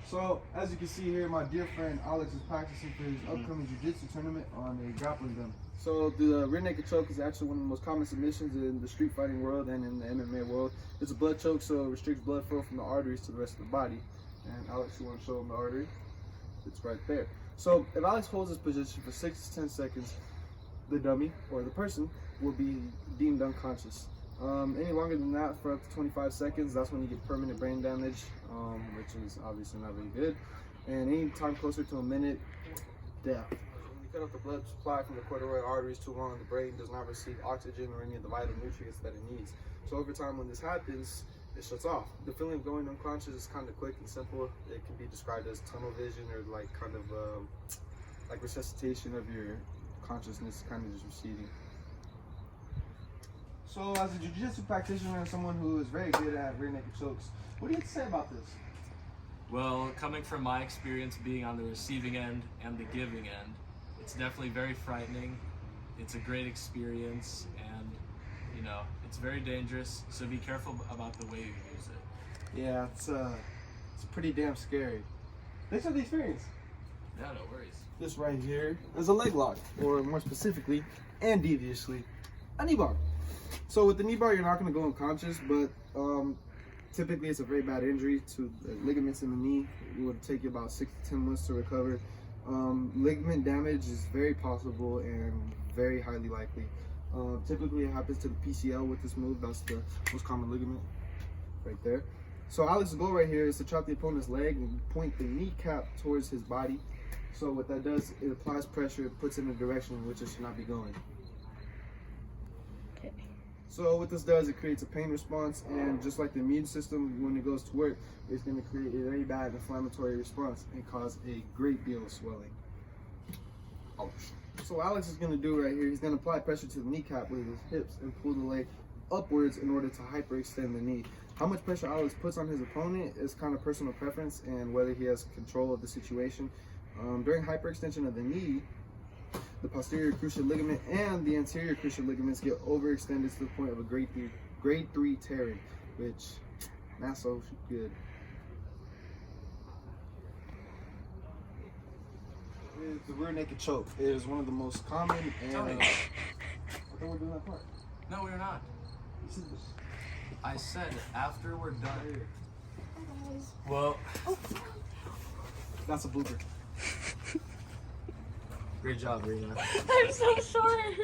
So, as you can see here, my dear friend Alex is practicing for his upcoming jiu-jitsu tournament on a grappling gun. So, the rear naked choke is actually one of the most common submissions in the street fighting world and in the MMA world. It's a blood choke, so it restricts blood flow from the arteries to the rest of the body. And Alex, you want to show him the artery? It's right there. So, if Alex holds his position for 6 to 10 seconds, the dummy, or the person, will be deemed unconscious. Any longer than that, for up to 25 seconds, that's when you get permanent brain damage, which is obviously not really good. And any time closer to a minute, death. When you cut off the blood supply from the corduroy arteries too long, the brain does not receive oxygen or any of the vital nutrients that it needs. So over time, when this happens, it shuts off. The feeling of going unconscious is kind of quick and simple. It can be described as tunnel vision, or like kind of like resuscitation of your consciousness kind of just receding. So, as a jiu-jitsu practitioner and someone who is very good at rear naked chokes, what do you have to say about this? Well, coming from my experience being on the receiving end and the giving end, it's definitely very frightening. It's a great experience, and you know, it's very dangerous, so be careful about the way you use it. Yeah, it's pretty damn scary. Thanks for the experience. Yeah, no worries. This right here is a leg lock, or more specifically and deviously, a knee bar. So with the knee bar, you're not going to go unconscious, but typically it's a very bad injury to the ligaments in the knee. It would take you about 6 to 10 months to recover. Ligament damage is very possible and very highly likely. Typically it happens to the PCL with this move. That's the most common ligament right there. So Alex's goal right here is to chop the opponent's leg and point the kneecap towards his body. So what that does, it applies pressure, it puts it in a direction in which it should not be going. Okay. So what this does, it creates a pain response, and just like the immune system, when it goes to work, it's going to create a very bad inflammatory response and cause a great deal of swelling. Ouch. So what Alex is going to do right here, he's going to apply pressure to the kneecap with his hips and pull the leg upwards in order to hyperextend the knee. How much pressure Alex puts on his opponent is kind of personal preference and whether he has control of the situation. During hyperextension of the knee, the posterior cruciate ligament and the anterior cruciate ligaments get overextended to the point of a grade 3 tearing, which not so good. The rear naked choke is one of the most common and Tell me. I thought we were doing that part. No, we're not. This is this. I said after we're done. Well, That's a blooper. great job, Rena. I'm so sorry.